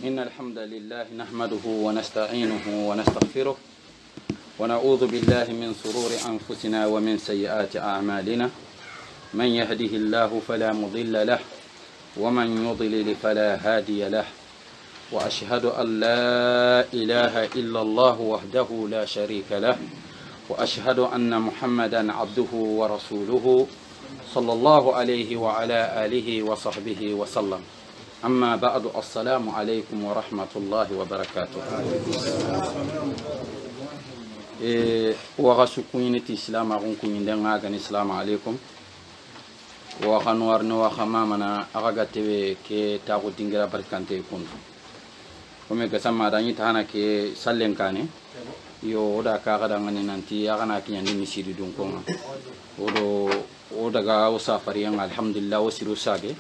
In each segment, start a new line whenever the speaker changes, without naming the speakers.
إن الحمد لله نحمده ونستعينه ونستغفره ونعوذ بالله من شرور أنفسنا ومن سيئات أعمالنا من يهده الله فلا مضل له ومن يضلل فلا هادي له وأشهد أن لا إله إلا الله وحده لا شريك له وأشهد أن محمدا عبده ورسوله صلى الله عليه وعلى آله وصحبه وسلم أما بعد السلام عليكم ورحمة الله وبركاته وغسكوين الإسلام أغنكم دعاء السلام عليكم وخنوارنا وخمامنا أغاقتي كي تاغو تنجرا بركانتي كون ومي قسم داني تانا كي سلين كاني yo oda ka kada ngani nanti agana kinya ni misiri dun ko oda ga o safari yang alhamdulillah o siru sage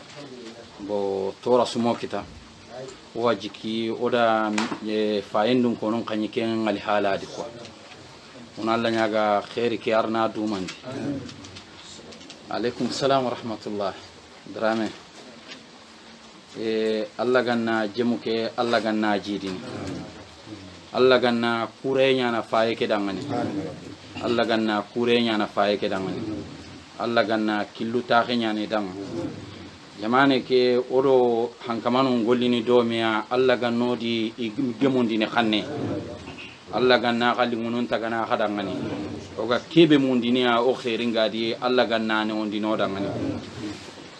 bo tora sumo kita wajiki oda faendun ko non kanyi ken al haladi ko on alla nyaga khairi ki arna du mandi alaikum salam wa rahmatullah drame alla ganna jemuke alla ganna jidini Allah ganna kurenya na faye ke dangani Allah ganna kurenya na faye ke dangani Allah ganna killu taxenya ni dang jamane ke odo hankamanu gollini domiya Allah ganno di gemundi ne xanne Allah ganna xali ngunun tagana xadangani oga kebe mundinia o khairinga di Allah ganna ne ondi no dangani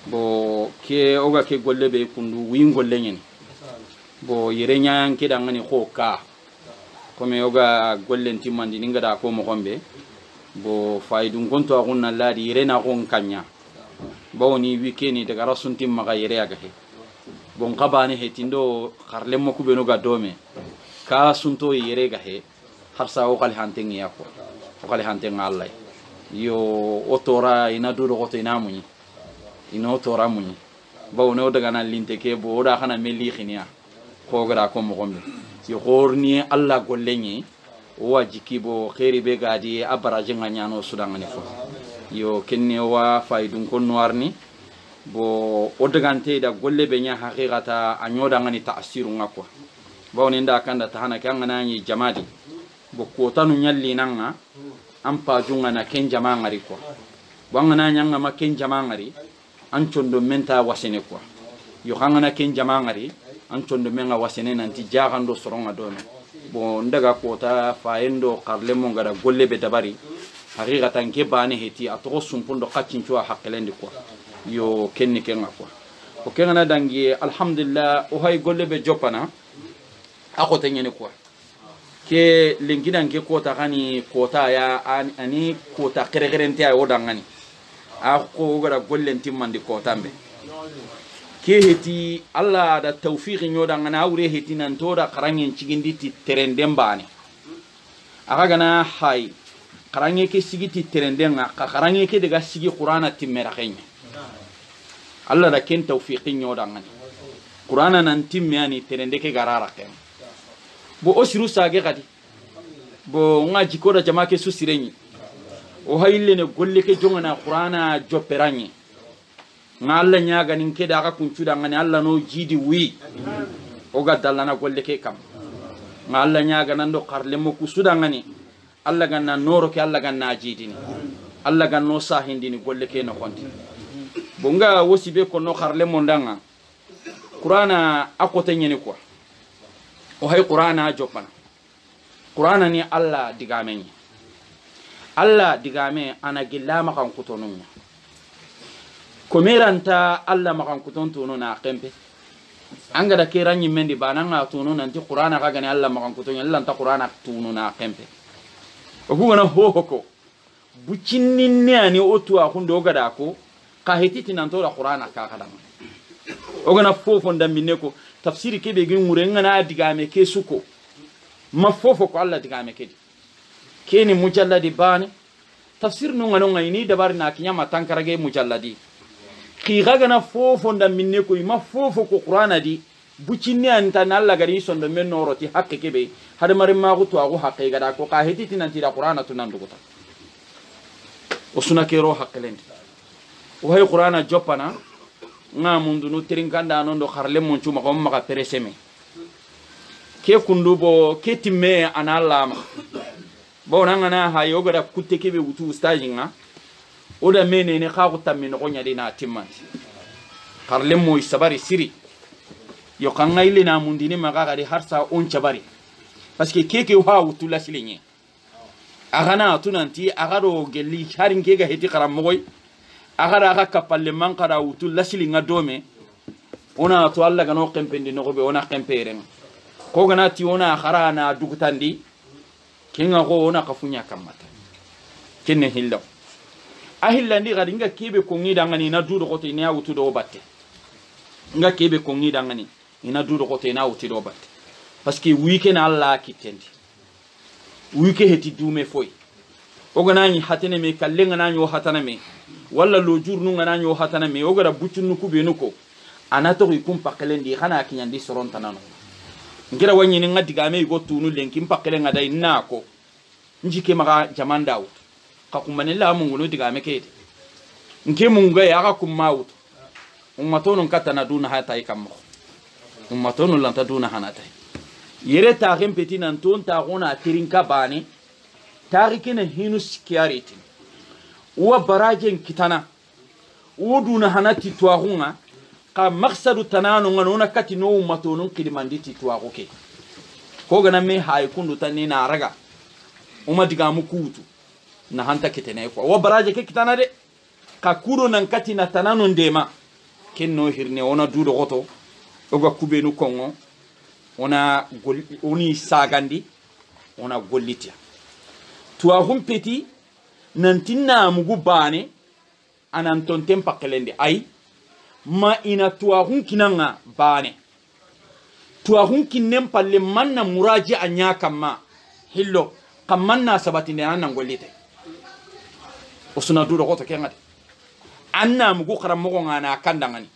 bo ke oga ke golle be kundu wi golle nyen bo yerenya ke dangani xoka comme yoga gollenti mandi ninga da ko mo gombe bo faidun gonto agunna ladi rena gon kanya bawni weekend daga rasunti maga yere aga he bon qabani he tindo kharle mo ku beno ga dome ka sunto yere ga he harsa o kal hanten yako o kal hanten Allah yo otora ina duro goto ina muni ino tora muni bawno daga na linte ke bo da khana meli khinia ko gara ko mo gombe si horni Allah gollenyi wajiki bo khairi be gadi abaraje nganyano sudangani fo yo kenne wa faidun kon warni bo odagante da golle be nya haqiqata anyoda ngani ta'siru ngako bawni nda kanda tahana kangana ni jamadi bo ko tanu nyalli nanga ampa junga na ken jama ngari ko bangana nyanga ma ken jama ngari an condo menta wasene ko yo kangana ken jama ngari an condo menga wasene nanti jagando soronga dome bo ndaga kota faendo karle mo ngara golle be dabari haqiqatan ke bane heti atoko sumpundo kaccincho haqqelendi ko yo kenni kenga ko o kenga dangi alhamdulillah o hay golle be jopana akote nyene ko ke lingidan ke kota kani kota ya ani kota keregerente ay odangani ako gara golle timmandi kota mbe ke heti Allah da tawfiqi nyoda ngana awre heti nan to da karangen cigindi ti terenden bani aga gana hay karange ke sigiti terenden ka karange ke daga sigi qur'ana timmera kenya Allah da ken tawfiqi nyoda ngani qur'ana nan timmani terende ke garara ken bo osiru sage gadi bo ngaji ko da jama ke susireni o hayille ne golle ke jongana qur'ana joperanye ngalla nyaga nin keda ka kuncuda ngani alla no jidi wi o gadalla na golle ke kam ngalla nyaga nan do qarle mo kusuda ngani alla ganna noro ke alla ganna jidini alla ganno sahindini golle ke no konti bonga wosibe ko no qarle mo ndanga qur'ana akote nyeni ko o hay qur'ana jopana qur'ana ni alla digame ana gillama kan kutonunya komeranta Allah makan kuton tuno na kempe anga da keranyi mendi bananga tuno nanti qur'ana ka gani Allah makan kuton Allah ta qur'ana tuno na kempe o guna hoko bucinni ani otu a hundo gada ko ka hetiti nan to da qur'ana ka kada o gana fofo ndambine ko tafsiri ke be gin murenga na diga me ke suko ma fofo ko Allah diga me ke keni mujalladi bani tafsir no ngano ngani dabar na kinyama tankarage mujalladi kiga gana fofo nda minne ko ima fofo ko qur'ana di bucinni anta nalla gari sondo men noroti hakke kebe hada mare ma ko to ago hakke gada ko ka hetiti nan tira qur'ana to nan duguta o suna kero hakkelendi o hay qur'ana jopana nga mundu no tirinkanda non do kharle mon cuma ko maka pereseme ke kundubo ke timme ana lama bo nangana ha yoga da kutte ke be wutu stage nga oda menene kha ko tammi no nya dina timmanti karle moy sabari siri yo kanga ile na mundini magaga di harsa on chabari parce que keke wa wutu la silinye agana tunanti agaro gelli harin ke ga heti karam moy agara aga kapalle man kara wutu la silinga dome ona to alla gano kempendi no be ona kemperen ko gana ti ona kharana dugutandi kinga ko ona kafunya kamata kenne hillo ahilla ndi gadi nga kebe ko ngida ngani na dudo ko te na wutu do batte nga kebe ko ngida ngani ina dudo ko te na wutu do batte parce que weekend alla kitendi weekend heti dume foy o gana ni hatene me kallenga na nyo hatana me walla lo jurnu ngana nyo hatana me o gara bucunu kubenu ko anato ko kumpa kalendi khana kinyandi soron tanano ngira wanyi ni ngadi game go tunu lenki mpakele ngada inako njike maga jamanda out ka kumanela mungu no diga mekete nke mungu ya ka kumawut ummatono katana duna hata ikammo ummatono lanta duna hanata yere ta gempeti nan ton ta gona tirinka bani tarikina hinus kiariti wa barajen kitana wuduna hanati tuahunga ka maksadu tanano nganona kati no ummatono kidimanditi tuagoke ko gana me hay kundu tanina raga uma diga mukutu na hanta kitene ko wa baraje ke kitana de ka kuro nan kati na tanano ndema kenno hirne ona dudo goto oga kubenu kongo ona oni sagandi ona gollitia tuwa humpeti nantinna mugu bane anan tontem pakelende ay ma ina tuwa hunkinanga bane tuwa hunkinem palle manna muraji anya kama hillo kamanna sabati ne anan gollite osuna dudo goto kengate anna mugu kharam mo ngana kandangani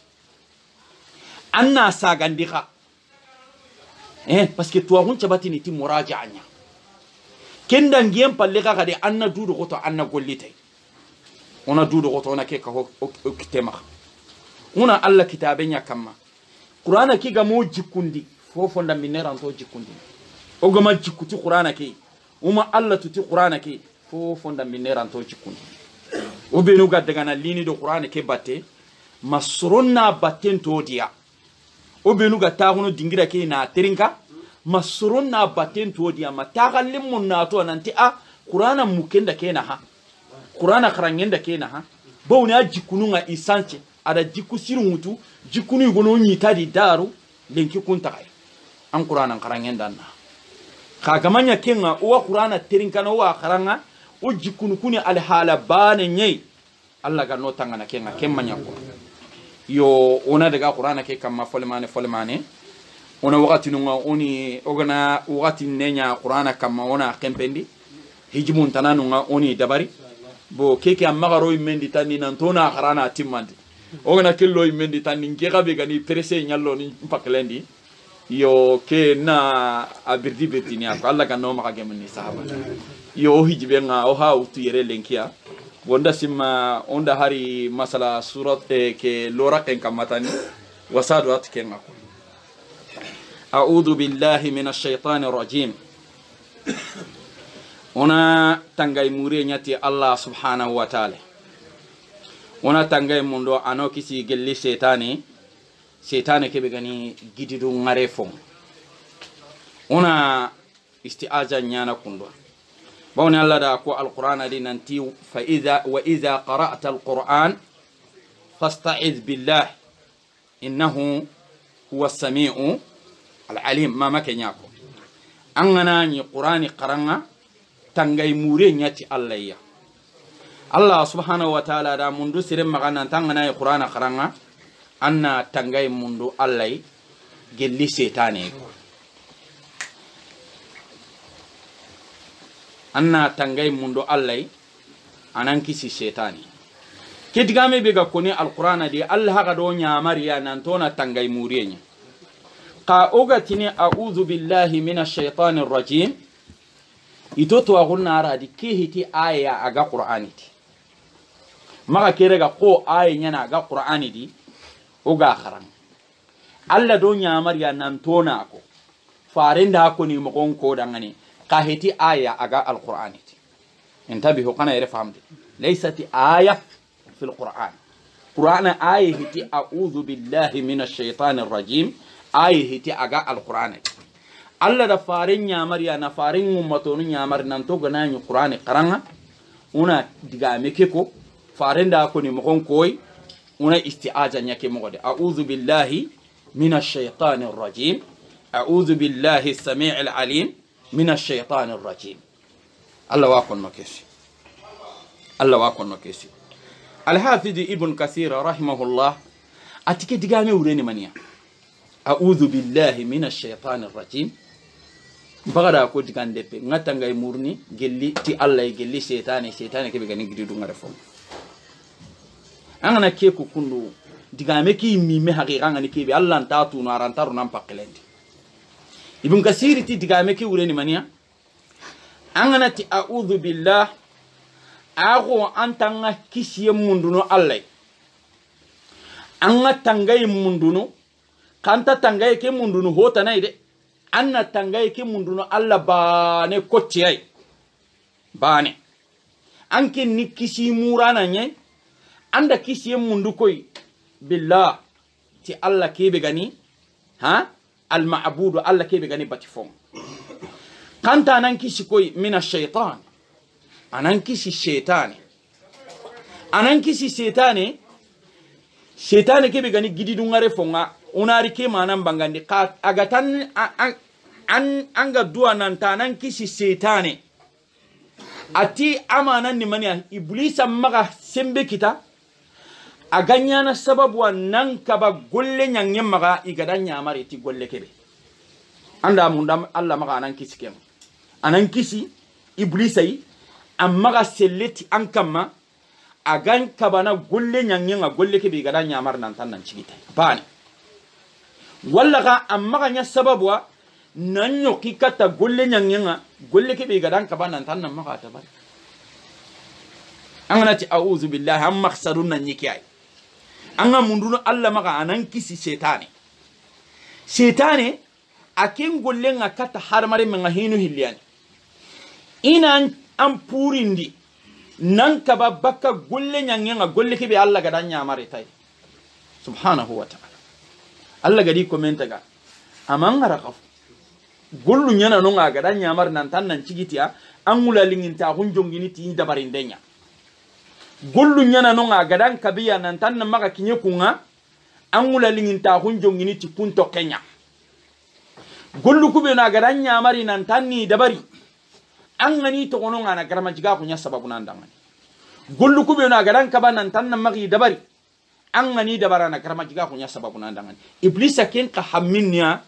anna sagandika parce que tuwa hun sabati ni ti muraji anya kenda ngiem palle ka kade anna dudo goto anna gollite ona dudo goto ona ke ka kitema una alla kitabenya kama qur'ana ki ga mo jikundi fofo nda mineran to jikundi o ga ma jikuti qur'ana ki uma alla tuti qur'ana ki fofo nda mineran to jikundi o benu ga daga na lini do qur'ana ke batte masronna batten to dia o benu ga taguno dingira ke na terinka masronna batten to dia matagallim mun na to nanti a qur'ana mukenda ke na ha qur'ana karangenda ke na ha bawni a jikununga isanche ada jiku sirumutu jikunu gono nyita di daru lenki kunta kai an qur'anan karangenda na kagamanya kenga o qur'ana terinka no wa karanga o jikunu kuni al hala bane nyei alla ga no tangana kenga kemmanya ko yo ona daga qur'ana ke kamma folmane ona wakati nunga oni ogana wakati nenya qur'ana kamma ona kempendi hijimun tananunga oni dabari bo keke amagaro imendi tani nantona qarana timmandi ogana kello imendi tani ngega be gani presse nyallo ni paklendi yo ke na abirdi betini ak alla kan no maka gemni sahaba yo hijibe nga o ha utu yere lenkia wonda simma onda hari masala surat ke lora ken kamatani wasadu atken ngako a'udhu billahi minash shaitanir rajim ona tangay muri nyati Allah subhanahu wa ta'ala ona tangay mundo ano kisi gelli setane kebe gani gididu ngare fon ona isti'aza nyana kundo bawni Allah da ko alquran adi nanti fa idha qara'ta alquran fasta'iz billah innahu huwa as-sami'u al-alim ma makenyako angana ni qur'ani qaranga tangay mure nyati Allah ya Allah subhanahu wa ta'ala da mundu sire magana tangana qur'ana qaranga anna tangay mundu Allah gelli setane ko anna tangay mundu Allah anan kisi setane kedigame be ga koni alqur'ana di Allah ga do nyamariya nan tona tangay murenya ka ogatini a'udhu billahi minash shaitanir rajim itoto agulna aradi kihiti aya aga qur'ani ti maka kerega ko aya nyana aga qur'ani di oga kharan alla do nyamar ya nan tona ko farenda ko ni mo ko dangani qahiti aya aga alqur'ani انتبهوا قنا يرفهم ليست آية في القرآن قرآن آية هتي أعوذ بالله من الشيطان الرجيم آية هتي أجا القرآن الله دفارين يامر يا نفارين ممتون يامر ننتو غناني القرآن قرانا una diga mekeko farenda ko ni mokon koy una isti'aza nyake mogode a'udhu billahi minash shaitanir rajim a'udhu billahi as-sami'il alim minash shaitanir rajim Allah wakon makesi Allah wakon makesi Al-Hafidh Ibn Kathir rahimahullah atike digame ureni mania a'udhu billahi minash shaitanir rajim bagada ko digande pe ngata ngay murni gelli ti Allah gelli shaytane ke be gani gidu ngare fo angana ke ko kundu digame ki mi me haqiqa ngani ke be Allah ta tu no arantaru nam pakelendi Ibn Kathir ti digame ki ureni mania angana ti a'udhu billah ago antanga kisiye munduno Allah anga tangay munduno kanta tangay ke munduno hota naide anna tangay ke munduno Allah bane kocciyai bane anke ni kisi murana nyai anda kisiye mundu koy billah ti Allah kebe gani ha al ma'budu Allah kebe gani batifon kanta anan kisi koy mina shaitan anan kisi shaitani shaitani kebe gani gidi dungare fonga unari ke manan bangandi ka agatan anga duwa nan tanan kisi shaitani ati amanan ni mani iblisa maga sembe kita aganya na sababu nan kaba golle nyange maga igadanya amari ti golle kebe anda mundam Allah maga anan kisi kem anan kisi iblisai amma ga selleti an kama agan kabana golle nyanyen ga golle ke be gada nyamar nan tan nan cigita bani walla ga amma ga nya sababu nan yo kikata golle nyanyen ga golle ke be gada kabana nan tan nan maka ta bari an ti a'udhu billahi am makhsarun nan yiki ai an ga munduno Allah maka anan kisi shaytani akin golle nga kata harmare men ga hinu hilliyani ina an purindi nan kaba baka golle nyangenga golle ke be Allah ga dan nyamare tay subhanahu wa ta'ala Allah gadi komenta ga amanga raqaf gollu nyana no ga dan nyamar nan tan nan cigitiya an mulalingin ta hunjongini ti dabarin denya gollu nyana no ga dan kabiya nan tan nan maka kinye kunga an mulalingin ta hunjongini ti punto kenya gollu kube na ga dan nyamari nan tan ni dabari an gani to gonon ana garama jiga kunya sababu nan dangani gollu kube na garan kaba nan tan nan magi dabari an gani dabara na garama jiga kunya sababu nan dangani iblis ken ka hamminya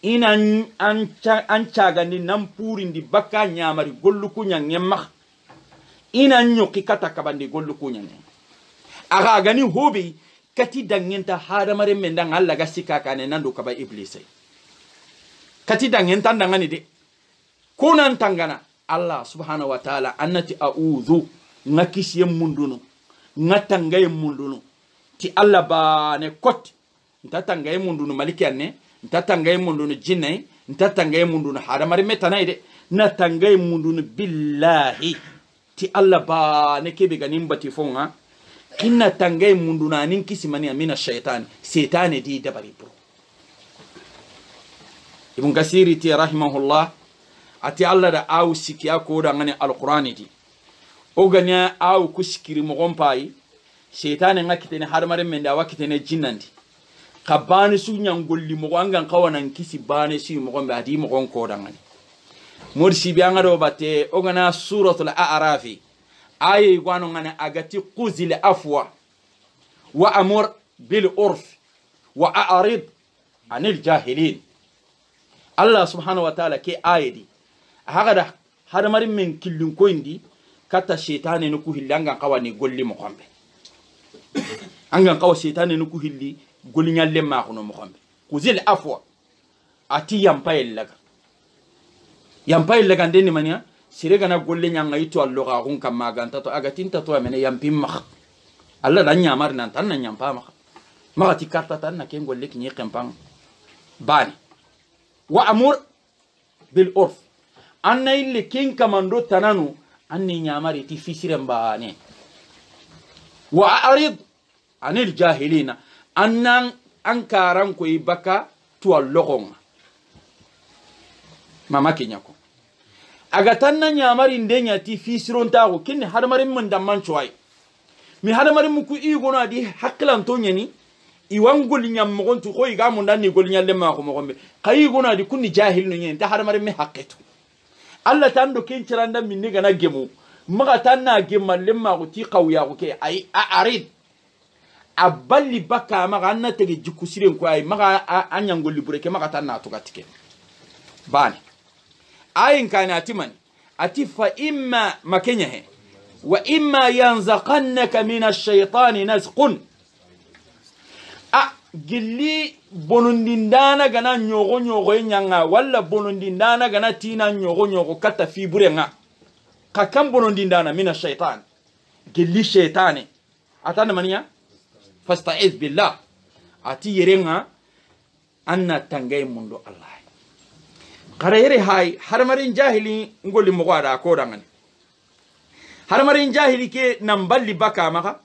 ina an cagandi nan purindi bakka nyamari gollu kunya nyemma ina nyoki kata kabandi gollu kunya aga gani hobi kati dangenta hadamare mendang Allah ga sika kane nan do kaba iblis kati dangenta dangani de kunan tangana Allah subhanahu wa ta'ala annati a'udhu ngakisiye munduno ngatangaye munduno ti Allah bane kot ntatangaye munduno malikiane ntatangaye munduno jinne ntatangaye munduno haramari metanaide natangaye munduno billahi ti Allah bane kebe ganimbati fonga kinna tangaye munduno anin kisimani amina shaytan setane di dabari bro Ibn Kathir ti rahimahullah ati Allah da aw sikiya ko da ngani alqur'ani di o ganya aw kuskiri mo gompai shaytan ngakitene har mare men da wakitene jinnandi kabani su nyangolli mo wangan kawanan kisi bane su mo gombe adi mo gon ko da ngani morsi bi angado bate o gana suratul a'rafi ayi gwano ngani agati quzil afwa wa amur bil urf wa a'rid anil jahilin Allah subhanahu wa ta'ala ke ayidi hagada har marin men killin ko indi kata shaytane no ku hillanga kawani golli mo kombe angan kawa shaytane no ku hilli golli nyalle ma ko no mo kombe kuzil afwa ati yampay laga ndeni mania sirega na golli nyanga itu allo ga hun kam maganta to aga tinta to amene yampim ma Allah dan nyamar nan tan nan nyampa ma ti karta tan na ken golli kinyi kempang bani wa amur bil urf anna ille ken kamando tananu anni nyamari ti fisiren baane wa arid anil jahilina annan ankaran ko ibaka to allogon mama kenyako aga tanna nyamari ndenya ti fisiron tago kinni hadamarin mun damman choy mi hadamarin muku igono adi haklan to nyani iwan gol nyam mogon tu ko iga mun danni gol nyalle ma ko mogombe kayi gono adi kunni jahil no nyeni ta hadamarin mi hakketu alla tando ken ciranda minni gana gemu maga tanna gemalle ma ko ti qawya ko ke ay arid aballi baka maga anna tege jikku siren ko ay maga anyangol libureke maga tanna to gatike bani ayin kana timani ati fa imma makenya he wa imma yanzaqannaka min ash-shaytani nazqun gilli bonondindana gana nyogo nyogo nyanga walla bonondindana gana tina nyogo nyogo kata fi burenga kakam bonondindana min ash-shaytan gilli shaytani atana maniya fasta'iz billah ati yerenga anna tangay mundo allah qarayre hay harmarin jahili ngoli mo wada ko dangani harmarin jahili ke namballi baka maka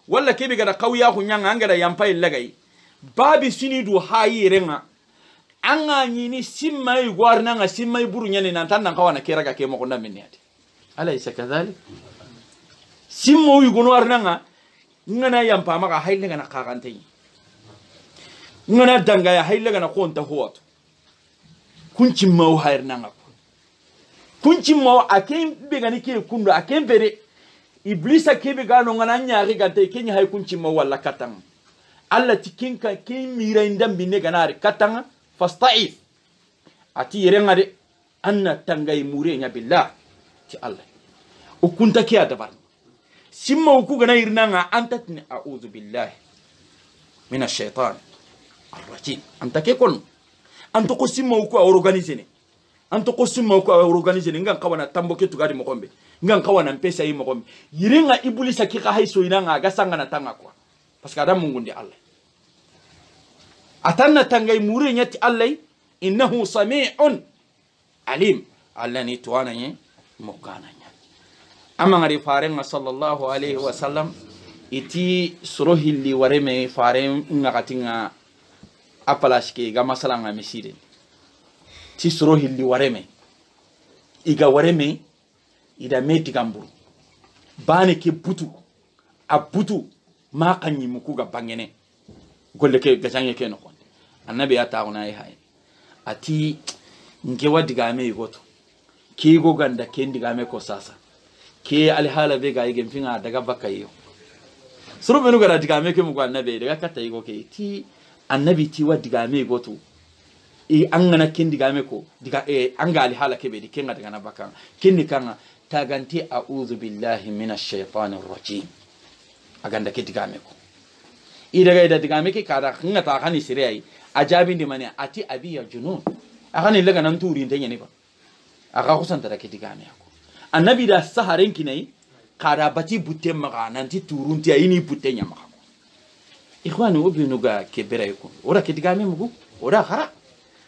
walla kebe gada qawya ko nyanga ngada yampay lagay babi sinidu hayirenga anga nyini simmay gwarna nga simmay buru nyane nan tan nan kawana keraga ke mo ko ndaminni ati alaysa kadhalik simmo yugo warna nga ngana yampa maka hayle gana qaqantay ngana danga ya hayle gana konta huwatu kunci mau hayr nanga kunci mau aken begani ke kundo aken bere iblisa kebe gano ngana nyaari gante kenya hay kunci mau wala katang alla tikinka ke mira indam binne ganari katang fasta'if ati yerenga de anna tangay murenya billah ti allah o kunta ke adabar simma ku gana irnanga antatni a'udhu billahi minash shaitan arrajim anta ke kon anto ko simma ko organiser ne anto ko simma ko organiser ne ngan kawana tamboke tugadi mokombe ngan kawana mpesa yi mokombe yiringa ibulisa ki ka haiso inanga ga sanga na tanga kwa parce que adam mungundi allah atanna tangay mure nyati allah innahu sami'un alim allah ni tuwana nye mokana nya amma ngari farenga sallallahu alaihi wasallam iti surohilli wareme faren ngakatinga apalashke ga masala nga misire ti soro hilli wareme iga wareme ida meti gamburu bane ke butu abutu ma kanyi muku ga bangene golle ke gajange ke no kon annabi ata ona ay hay ati nge wadiga me goto ke go ganda ke ndiga me ko sasa ke alhala be ga yige finga daga bakayo suru benu ga diga me ke mugo annabi daga kata yigo ke ti annabi ti wadiga me goto angana kendiga me ko diga anga ali hala kebe di kenga daga na bakan kenni kanga taganti a'udhu billahi minash shaitanir rajim aganda ke diga me ko daga ida diga me ke kada kinga ta kani sirei ajabi ndi mane ati abi ya junun akani laga nan turi ndenya ne ba aka kusanta da ke diga me ko annabi da saharen kinai kada bati butte maga nan ti turunti ayini butte nya maga ikhwani obinuga kebera yuko ora kidigame mugu ora khara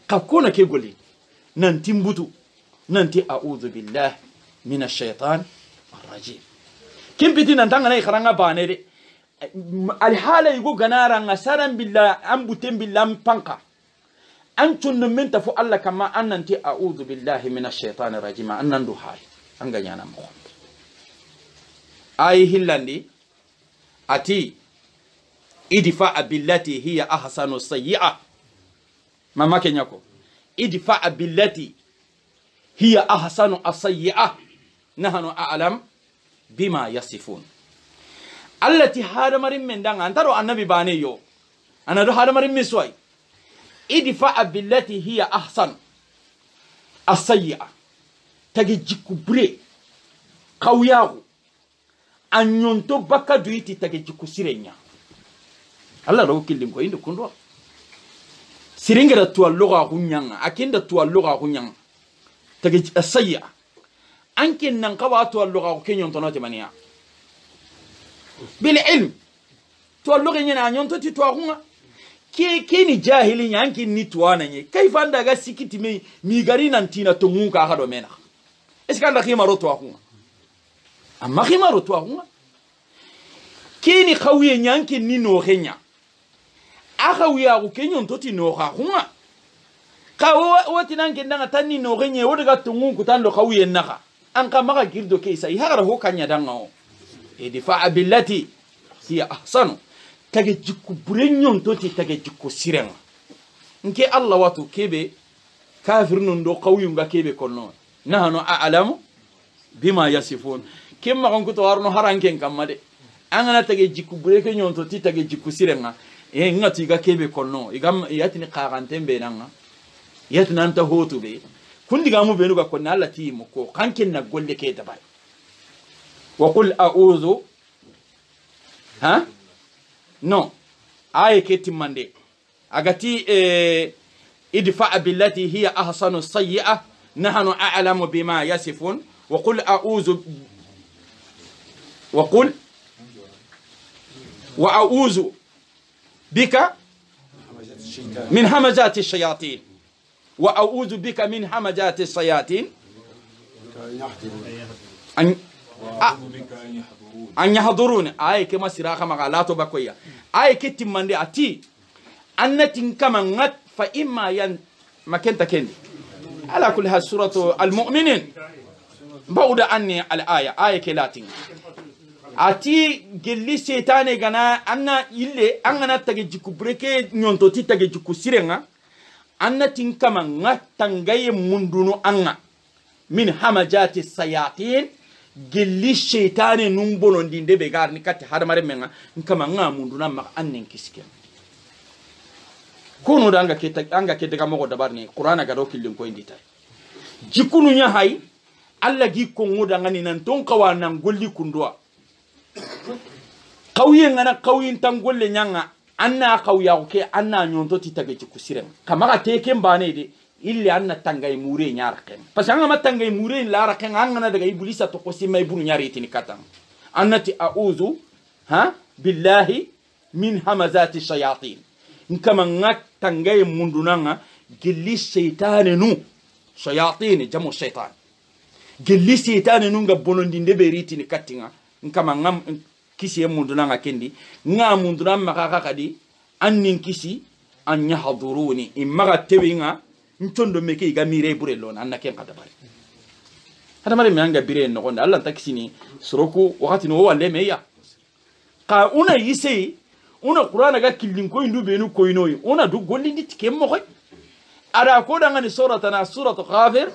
kakona ke goli nanti mbutu nanti a'udhu billahi minash shaitan arrajim kimpiti nantanga nay kharanga banere al hala yugo ganara ngasaran billah ambutem billah panka antun menta fu alla kama annanti a'udhu billahi minash shaitan arrajim annandu hay anga nyana mo ay hillandi ati idfa billati hiya ahsanu sayyi'a mama kenyako idfa billati hiya ahsanu as-sayyi'a nahnu a'lam bima yasifun allati hada marin men danga antaro annabi bane yo anado hada marin miswai idfa billati hiya ahsan as-sayyi'a tagi jikku bure qawyahu anyonto baka duiti tagi jikku sirenya Allah ro killim ko inde kundo siringera to lugha kunyanga akinda to lugha kunyanga tagi asayya ankin nan kawa to lugha ko kenyon to note maniya bil ilm to lugha nyana nyon to ti to kunga ni jahili nyanki ni tuwana nye kaifa ndaga sikiti mi gari nantina tungunka hado mena eska nda khima roto akunga amma khima roto akunga kini khawiye nyanki ni no khenya akhawiya ku kenyon toti no akunga ka woti nanke ndanga tanni no khenye wodaga tungunku tando khawiye naka anka maka girdo keisa ihara ho kanya dangao idfa billati hiya ahsanu tage jikku burenyon toti tage jikku sirenga nke Allah watu kebe kafirun do qawiyunga kebe konno nahnu a'lamu bima yasifun kemma gonko to warno haranken kamade angana tage jikku bureke nyon toti tage jikku sirenga ngati ga kebe konno igam yatini qarantembe nanga yatna anta hotu be kundi gamu benu ga konna Allah ti mo ko kanken na golle ke dabay wa qul a'udhu ha no aye ketimande agati idfa billati hiya ahsanu sayyi'ah nahnu a'lamu bima yasifun wa qul a'udhu wa a'udhu bika min hamazati ash-shayatin wa a'udhu bika min hamazati ash-shayatin an yahdurun ay kema siraha magalato bakoya ay ketimande ati annatin kama ngat fa imma yan makenta kendi ala kulli hal suratu almu'minin bauda anni al-aya ay kelatin ati gelli setane gana anna ille angana tage jiku breke nyonto ti tage jiku sirenga annatin kama ngat tangaye munduno anga min hamajati sayatin gelli shaytane num bonondi ndebe garni katti hadamare menga kama nga munduna mak annen kiske kono danga kete kamo ko dabarni qur'ana gado killin ko indi tay jikunu nya hay alla gi ko ngoda ngani nan ton kawana golli kundwa qawyen ngana qawyin tan golle nyanga anna qawya ko ke anna nyonto ti tage jiku siren kama ka teke mbane de illi anna tangay mure nyar ken parce que anga tangay mure la ra ken anga na daga iblisa to ko simay buru nyari tini katan annati a'udhu ha billahi min hamazati shayatin nkama ngat tangay mundunanga gilli shaytan nu shayatin jamu shaytan gilli shaytan nu nga bonondi ndeberiti ni katinga nkama ngam kisi mundunanga kendi nga mundunanga makaka kadi annin kisi an yahduruni imma tewinga ntondo meke iga mire burelo na annake kadabari hada mare me anga bire no gonda Allah takisini soroku wakati no wale meya ka una yise una qur'ana ga killin ko indu benu ko inoy una du golli dit kem mo koy ara ko danga ni suratana suratu ghafir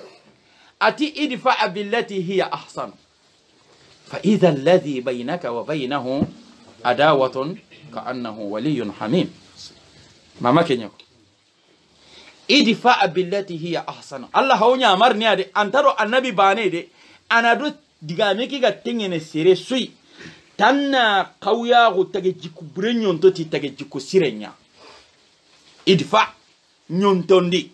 ati idfa billati hiya ahsan fa idha alladhi baynaka wa baynahu adawatun ka annahu waliyyun hamim mama kenyako idfa billati hiya ahsan Allah hawnya amarni ade antaro annabi bane de anadu digame ki ga tengene sere sui tanna qawya go tage jiku burenyon to ti tage jiku sirenya idfa nyontondi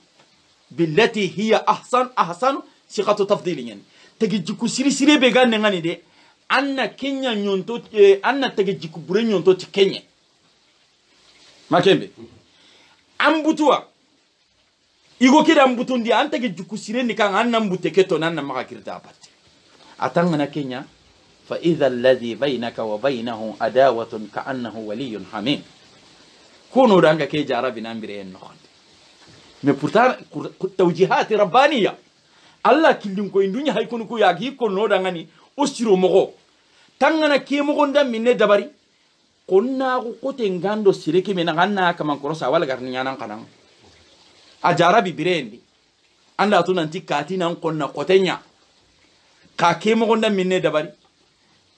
billati hiya ahsan siqatu tafdilin tage jiku sire be ganne ngani de anna kenya nyonto anna tage jiku burenyon to ti kenye makembe ambutua igo kida mbutundi antake jukusire ni kan anna mbute keto nanna maka kirta apati atangana kenya fa idha alladhi bainaka wa bainahu adawatun ka annahu waliyyun hamim kono danga ke jarabi nambire en nokhonde mais pourtant tawjihat rabbaniya Allah killin ko indunya hay kono ko yagi ko no danga ni osiro mogo tangana ke mogo ndamine dabari konna ko kote ngando sireke mena ganna kama korosa wala garni nyanan kanang ajarabi birendi anda to nanti katina konna kotenya ka kemo gonda minne dabari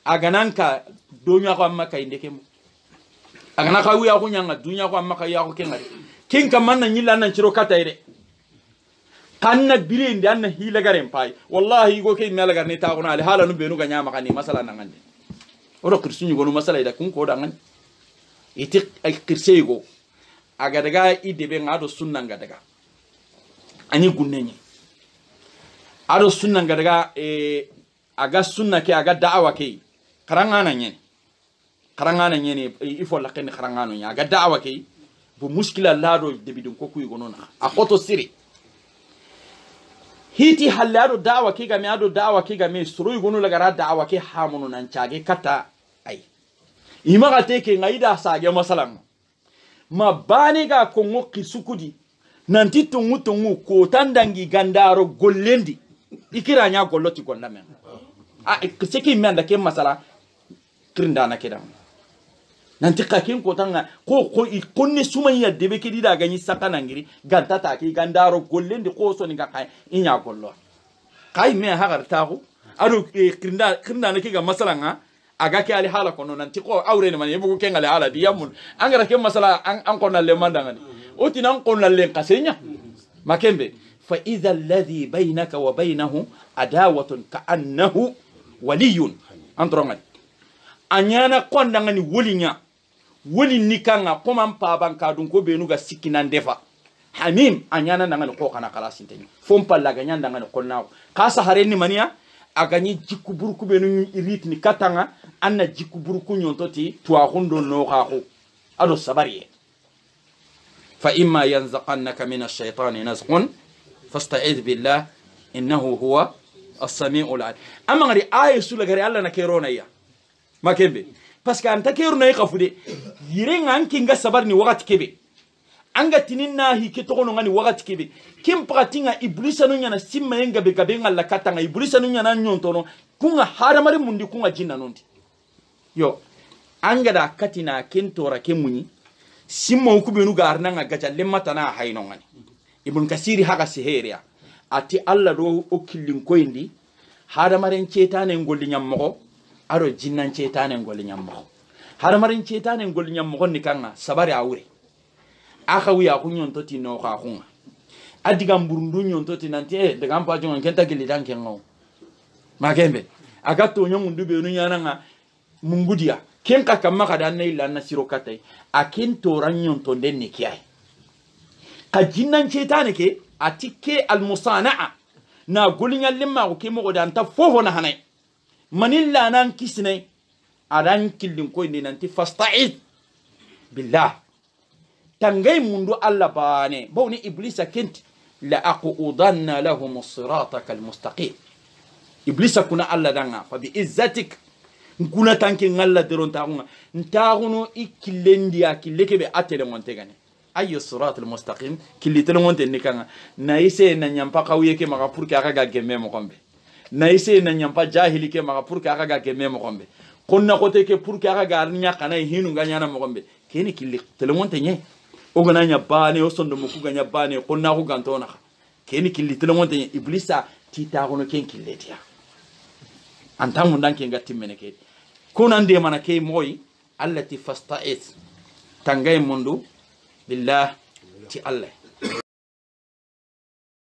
agananka donya ko amma kay ndekemo agana ka wiya ko nyanga dunya ko amma kay ya ko kengari kin kam man nyilla nan ciro katayre kanna birendi anna hila garen pay wallahi go kay mela garni ta ko na ali hala no benu ga nyama kani masala nangande oro kirsunyu gonu masala ida kun ko dangan iti ay kirsego aga daga idebe ngado sunna ngadaga ani gunnenye ado sunna ngadaga aga sunna ke aga da'awa ke karangana nyene ifo laken karangano nya aga da'awa ke bo muskila lado debidin ko kuy gonona akoto siri hiti hallado dawa ke game ado dawa ke game suru gonu lagara dawa ke hamuno nan caage kata ay imaga teke ngaida sage masalan ma bani ga ko ngokki sukudi nanti tungu ko tandangi gandaro gollendi ikira nya golloti gonna men seki menda ke masala kirinda na kedan nanti kakin ko tanga ko ikonni sumanya debe ke dida ganyi sakana ngiri ganta ta ki gandaro gollendi ko so ni ga kay inya gollo kay me hagar taxu ado kirinda na ke ga masala nga aga ke ali hala kono nanti ko awre ne man yebu ke ngale hala di yamun angara ke masala an ko na le mandanga ni oti nan ko na le kasenya makembe fa idha alladhi bainaka wa bainahu adawatun ka annahu waliyun andronga anyana kondanga ni wolinya woli nikanga koma mpaban ka dun ko benu ga sikinan defa hamim anyana nanga ko kana kala sinteni fompa laga nyanda ngani konna ka sahare ni mania agani jikku burku benu ritni katanga anna jikku burku nyontoti tuwa hundo no xaxu ado sabariye fa imma yanzaqannaka min ash-shaytani nazghun fasta'id billah innahu huwa as-sami'ul 'alim amma ngari ayesu lagari alla na kerona ya makembe parce que anta kerona yi xafude yirenga ankinga sabarni wakati kebe anga tininna hike tokono ngani wakati kebe kim pratinga iblisa no nyana simma yenga be gabe ngalla katanga iblisa no nyana nyontono kunga haramari mundi kunga jinna nondi yo anga da katina kentora kemunyi simma ukubenu garna nga gajalle matana hayno ngani ibn kasiri haga seheria ati alla do okillin koyndi haramaren cetane ngolli nyammo aro jinnan cetane ngolli nyammo haramaren cetane ngolli nyammo ni kanga sabari awure aka wiya kunyon toti no ka kunga adiga mburundu nyon toti nanti daga ampa jonga kenta gili danke ngaw magembe agato nyamundu be nunyana nga mungudia kenka kama kada na illa na siro katay akin toranyon to den ne kiyai ka jinnan cetane ke atike al musana'a na gulinya limma ko kemo da anta fofo na hanai manilla nan kisne adan killin ko ni nanti fasta'id billah tangay mundu alla bane bawni iblisa kent la aqudanna lahum as-siratal mustaqim iblisa kuna alla danga fa bi izzatik nkuna tanke ngalla deron taunga ntaguno ikilendi akileke be atele montegane ayo siratal mustaqim kilitele monte nikanga na ise na nyampa kawye ke maka pour que aka ga gemme mo kombe na ise na nyampa jahili ke maka pour que aka ga gemme mo kombe konna kote ke pour que aka ga nya kana hinu ga nyana mo kombe keni kilitele monte nye ogana nya bane o sondo mo kuga nya bane konna ko gantona keni kilitele monte nye iblisa titaguno ken kiletia antamu ndanke ngati meneke kuna ndiye manake moy allati fasta'id tangay mundu billah ti Allah